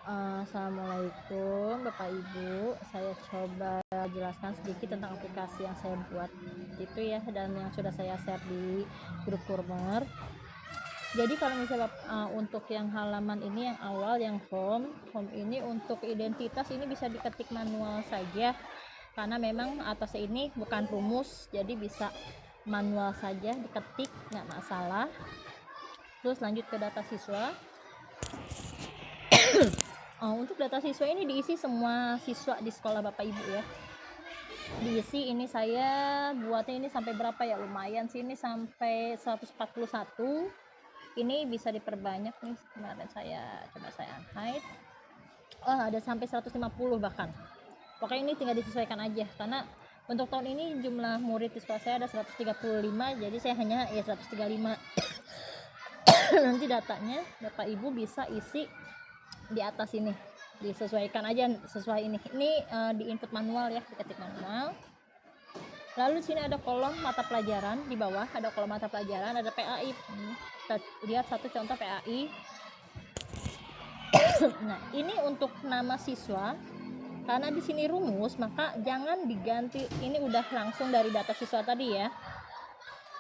Assalamualaikum Bapak Ibu, saya coba jelaskan sedikit tentang aplikasi yang saya buat itu ya, dan yang sudah saya share di grup Kurmer. Jadi kalau misalnya untuk yang halaman ini, yang awal, yang home ini untuk identitas ini bisa diketik manual saja, karena memang atas ini bukan rumus, jadi bisa manual saja diketik, nggak masalah. Terus lanjut ke data siswa. Untuk data siswa ini diisi semua siswa di sekolah Bapak Ibu ya. Diisi, ini saya buatnya ini sampai berapa ya, lumayan sih, ini sampai 141. Ini bisa diperbanyak nih, kemarin saya coba saya hide. Ada sampai 150 bahkan. Pokoknya ini tinggal disesuaikan aja, karena untuk tahun ini jumlah murid di sekolah saya ada 135, jadi saya hanya 135. Nanti datanya Bapak Ibu bisa isi di atas ini, disesuaikan aja sesuai ini di input manual ya, diketik manual. Lalu sini ada kolom mata pelajaran, di bawah ada kolom mata pelajaran, ada PAI. Kita lihat satu contoh PAI. Nah, ini untuk nama siswa, karena di sini rumus maka jangan diganti, ini udah langsung dari data siswa tadi ya.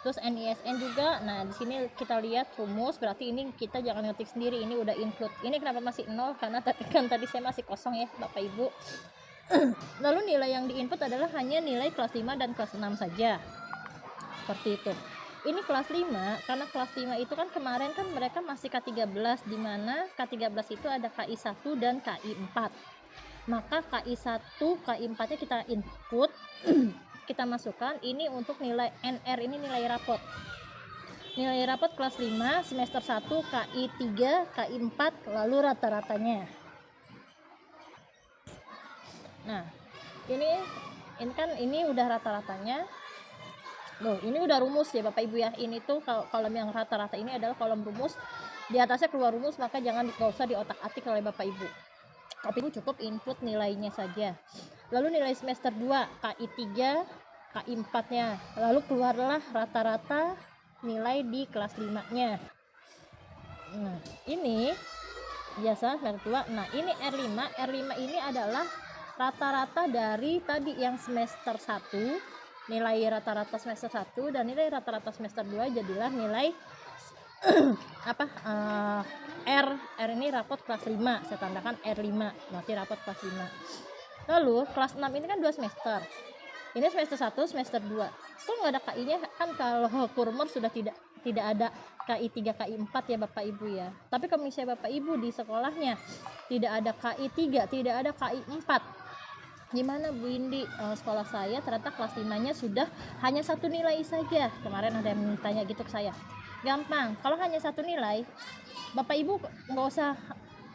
Terus NISN juga. Nah, di sini kita lihat rumus, berarti ini kita jangan ngetik sendiri, ini udah include. Ini kenapa masih 0? Karena tadi saya masih kosong ya Bapak Ibu. Lalu nilai yang diinput adalah hanya nilai kelas 5 dan kelas 6 saja. Seperti itu. Ini kelas 5, karena kelas 5 itu kan kemarin kan mereka masih K13, di mana K13 itu ada KI1 dan KI4. Maka KI1, KI4-nya kita input, kita masukkan. Ini untuk nilai NR, ini nilai rapot. Nilai rapot kelas 5 semester 1 KI3, KI4, lalu rata-ratanya. Nah, ini kan ini udah rata-ratanya. Loh, ini udah rumus ya Bapak Ibu ya. Ini tuh kolom yang rata-rata ini adalah kolom rumus. Di atasnya keluar rumus, maka jangan usah diotak-atik oleh Bapak Ibu. Bapak Ibu cukup input nilainya saja. Lalu nilai semester 2 KI3, KI4-nya. Lalu keluarlah rata-rata nilai di kelas 5-nya. Nah, ini biasa semester 2. Nah, ini R5. R5 ini adalah rata-rata dari tadi yang semester 1, nilai rata-rata semester 1 dan nilai rata-rata semester 2 jadilah nilai R ini rapot kelas 5, saya tandakan R5, berarti rapot kelas 5. Lalu kelas 6 ini kan 2 semester, ini semester 1, semester 2, kok nggak ada KI nya kan? Kalau Kurmer sudah tidak ada KI3, KI4 ya Bapak Ibu ya. Tapi kalau misalnya Bapak Ibu di sekolahnya tidak ada KI3, tidak ada KI4, gimana Bu Indi? Sekolah saya ternyata kelas 5 nya sudah hanya satu nilai saja. Kemarin ada yang tanya gitu ke saya. Gampang, kalau hanya satu nilai, Bapak Ibu nggak usah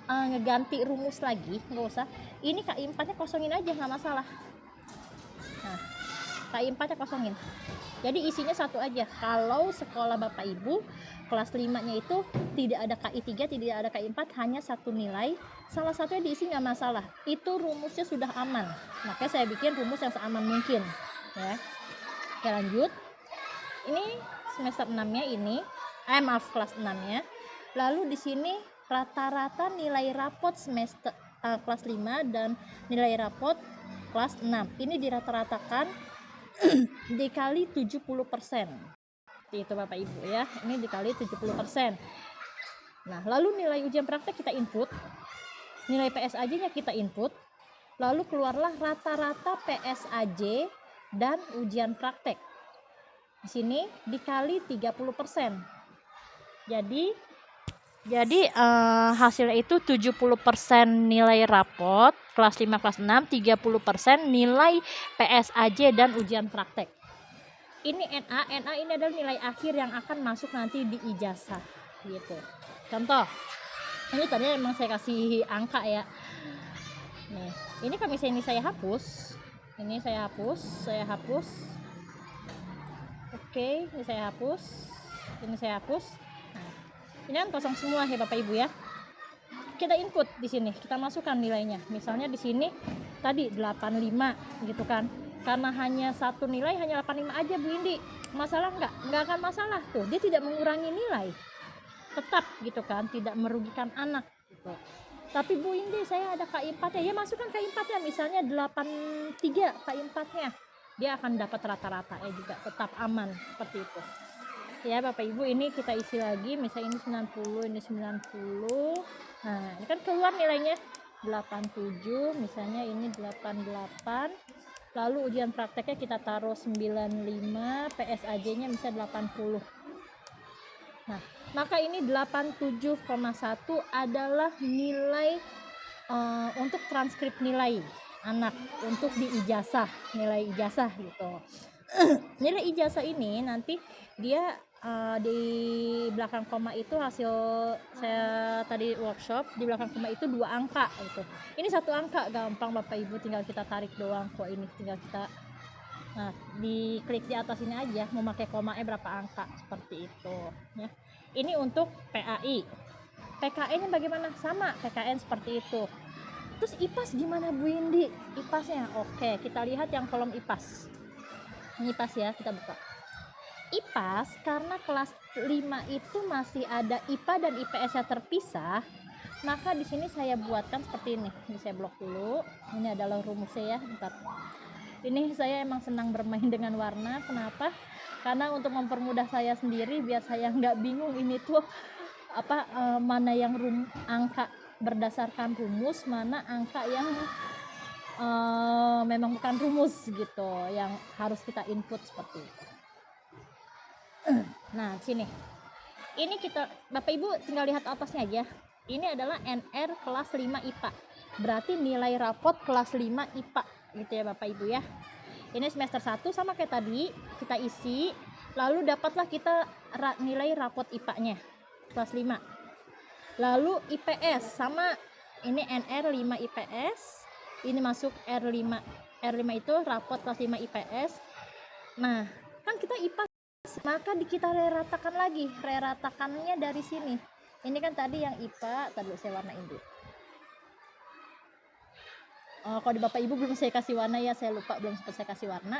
ngeganti rumus lagi, nggak usah. Ini KI4 nya kosongin aja, nggak masalah. Nah, KI4 nya kosongin, jadi isinya satu aja. Kalau sekolah Bapak Ibu kelas 5 nya itu tidak ada KI3, tidak ada KI4, hanya satu nilai, salah satunya diisi, nggak masalah. Itu rumusnya sudah aman, makanya saya bikin rumus yang seaman mungkin ya. Oke, lanjut. Ini semester 6 nya ini, kelas 6 nya. Lalu di sini rata-rata nilai rapot semester kelas 5 dan nilai rapot kelas 6 ini dirata-ratakan dikali 70%. Itu Bapak Ibu ya, ini dikali 70%. Nah, lalu nilai ujian praktek kita input, nilai PSAJ nya kita input, lalu keluarlah rata-rata PSAJ dan ujian praktek. Di sini dikali 30%. Jadi hasilnya itu 70% nilai rapot kelas 5 kelas 6, 30% nilai PSAJ dan ujian praktek. Ini NA ini adalah nilai akhir yang akan masuk nanti di ijazah gitu. Contoh, ini tadi emang saya kasih angka ya. Nih, ini kalau misalnya ini saya hapus, saya hapus. Oke, ini saya hapus. Nah, ini kan kosong semua ya Bapak Ibu ya. Kita input di sini, kita masukkan nilainya. Misalnya di sini tadi 85 gitu kan. Karena hanya satu nilai, hanya 85 aja Bu Indi, masalah nggak akan masalah tuh, dia tidak mengurangi nilai, tetap gitu kan, tidak merugikan anak gitu. Tapi Bu Indi saya ada KI 4 ya, ya masukkan KI 4 ya, misalnya 83 KI 4 nya, dia akan dapat rata-rata ya juga, tetap aman seperti itu ya Bapak Ibu. Ini kita isi lagi, misalnya ini 90, ini 90, nah ini kan keluar nilainya 87, misalnya ini 88, lalu ujian prakteknya kita taruh 95, PSAJ nya misalnya 80. Nah maka ini 87,1 adalah nilai untuk transkrip nilai anak untuk di ijazah, nilai ijazah gitu. Nilai ijazah ini nanti dia di belakang koma itu hasil saya tadi workshop, di belakang koma itu 2 angka gitu. Ini 1 angka, gampang Bapak Ibu, tinggal kita tarik doang kok ini, tinggal kita diklik di atas ini aja, mau pakai komanya berapa angka, seperti itu ya. Ini untuk PAI. PKN nya bagaimana? Sama, PKN seperti itu. Terus IPAS gimana Bu Indi? IPASnya oke, kita lihat yang kolom IPAS. Ini IPAS ya, kita buka. IPAS karena kelas 5 itu masih ada IPA dan IPS-nya terpisah, maka di sini saya buatkan seperti ini. Ini saya blok dulu. Ini adalah rumusnya ya, bentar. Ini saya emang senang bermain dengan warna. Kenapa? Karena untuk mempermudah saya sendiri, biar saya nggak bingung ini tuh apa mana yang angka berdasarkan rumus, mana angka yang memang bukan rumus gitu, yang harus kita input seperti itu. Nah sini, ini kita Bapak Ibu tinggal lihat atasnya aja. Ini adalah NR kelas 5 IPA, berarti nilai rapot kelas 5 IPA gitu ya Bapak Ibu ya. Ini semester 1 sama kayak tadi, kita isi, lalu dapatlah kita nilai rapot IPA nya kelas 5. Lalu IPS sama, ini NR 5 IPS, ini masuk R5. R5 itu rapot kelas 5 IPS. Nah kan kita IPA, maka kita reratakan lagi, reratakannya dari sini. Ini kan tadi yang IPA, tadi saya warnain dulu. Kalau di Bapak Ibu belum saya kasih warna ya, saya lupa, belum sempat saya kasih warna.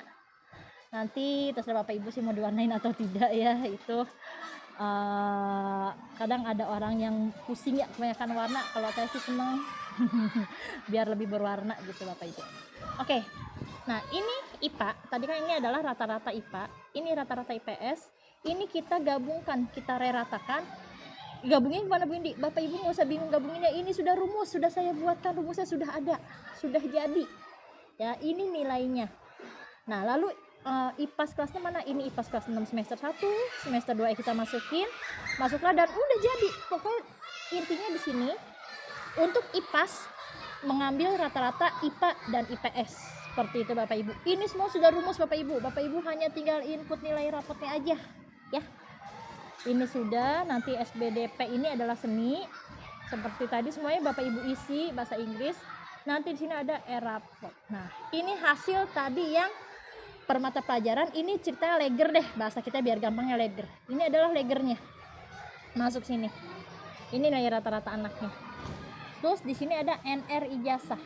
Nanti terserah Bapak Ibu sih mau diwarnain atau tidak ya. Itu kadang ada orang yang pusing ya kebanyakan warna, kalau saya sih seneng biar lebih berwarna gitu Bapak Ibu. Oke. Nah ini IPA, tadi kan ini adalah rata-rata IPA, ini rata-rata IPS, ini kita gabungkan, kita reratakan. Gabungin gimana Bu Indi? Bapak Ibu nggak usah bingung gabunginnya, ini sudah rumus, sudah saya buatkan, rumusnya sudah ada, sudah jadi ya, ini nilainya. Nah lalu IPAS kelasnya mana? Ini IPAS kelas 6 semester 1, semester 2 kita masuklah dan udah jadi. Pokoknya intinya di sini untuk IPAS mengambil rata-rata IPA dan IPS seperti itu Bapak Ibu. Ini semua sudah rumus Bapak Ibu. Bapak Ibu hanya tinggal input nilai rapotnya aja ya. Ini sudah, nanti SBDP ini adalah seni. Seperti tadi semuanya Bapak Ibu isi bahasa Inggris. Nanti di sini ada e-rapot. Nah, ini hasil tadi yang per mata pelajaran, ini cerita leger deh, bahasa kita biar gampangnya leger. Ini adalah legernya. Masuk sini. Ini nilai rata-rata anaknya. Terus di sini ada NR ijazah.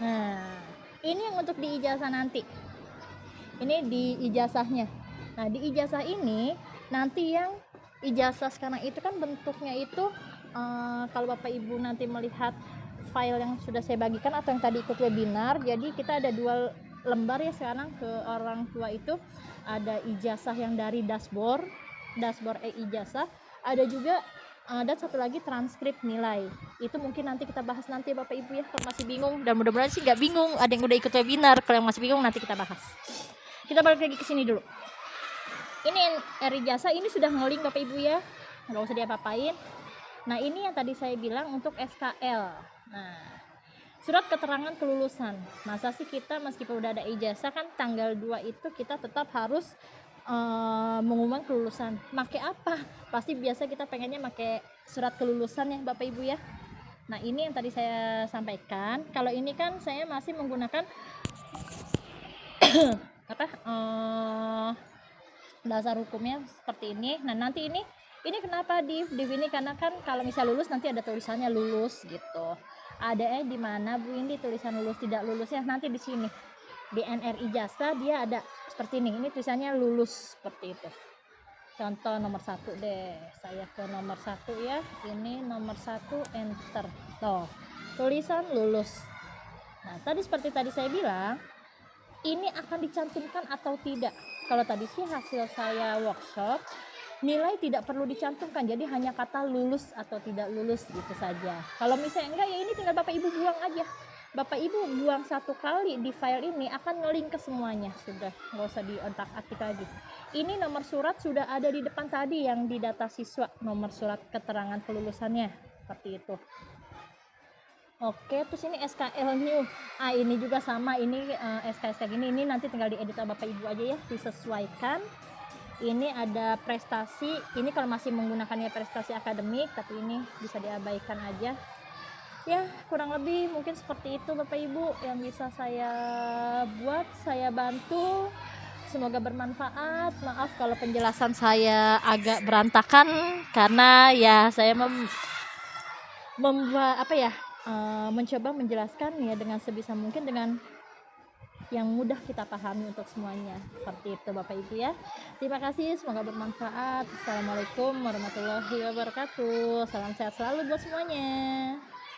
Nah, ini yang untuk di ijazah nanti. Ini di ijazahnya. Nah, di ijazah ini nanti yang ijazah sekarang itu kan bentuknya itu kalau Bapak Ibu nanti melihat file yang sudah saya bagikan atau yang tadi ikut webinar, jadi kita ada 2 lembar ya sekarang ke orang tua itu. Ada ijazah yang dari dashboard e-ijazah, ada juga dan satu lagi transkrip nilai. Itu mungkin nanti kita bahas nanti Bapak Ibu ya, kalau masih bingung, dan mudah-mudahan sih nggak bingung, ada yang udah ikut webinar. Kalau yang masih bingung nanti kita bahas. Kita balik lagi ke sini dulu. Ini e-ijazah ini sudah ngeling Bapak Ibu ya, nggak usah diapa-apain. Nah ini yang tadi saya bilang untuk SKL. Nah, surat keterangan kelulusan. Masa sih kita meskipun udah ada ijazah kan tanggal 2 itu kita tetap harus mengumumkan kelulusan. Pakai apa? Pasti biasa kita pengennya pakai surat kelulusan ya Bapak Ibu ya. Nah ini yang tadi saya sampaikan. Kalau ini kan saya masih menggunakan dasar hukumnya seperti ini. Nah nanti ini kenapa div ini, karena kan kalau misal lulus nanti ada tulisannya lulus gitu. Ada di mana Bu Indi tulisan lulus tidak lulusnya? Nanti di sini di NR ijazah dia ada seperti ini tulisannya lulus seperti itu. Contoh nomor 1 deh, saya ke nomor 1 ya. Ini nomor 1, enter. Tuh, tulisan lulus. Nah, tadi seperti tadi saya bilang, ini akan dicantumkan atau tidak. Kalau tadi sih hasil saya workshop, nilai tidak perlu dicantumkan, jadi hanya kata lulus atau tidak lulus gitu saja. Kalau misalnya enggak, ya ini tinggal Bapak Ibu buang aja. Bapak Ibu buang 1 kali di file ini akan ngelink ke semuanya, sudah nggak usah diotak-atik lagi. Ini nomor surat sudah ada di depan tadi yang di data siswa, nomor surat keterangan kelulusannya seperti itu. Oke, terus ini SKL new. Ini juga sama, ini SKS kayak gini, ini nanti tinggal diedit sama Bapak Ibu aja ya, disesuaikan. Ini ada prestasi, ini kalau masih menggunakannya prestasi akademik, tapi ini bisa diabaikan aja. Ya, kurang lebih mungkin seperti itu Bapak Ibu yang bisa saya buat, saya bantu. Semoga bermanfaat. Maaf kalau penjelasan saya agak berantakan karena ya saya mencoba menjelaskan ya dengan sebisa mungkin dengan yang mudah kita pahami untuk semuanya. Seperti itu Bapak Ibu ya. Terima kasih, semoga bermanfaat. Assalamualaikum warahmatullahi wabarakatuh. Salam sehat selalu buat semuanya.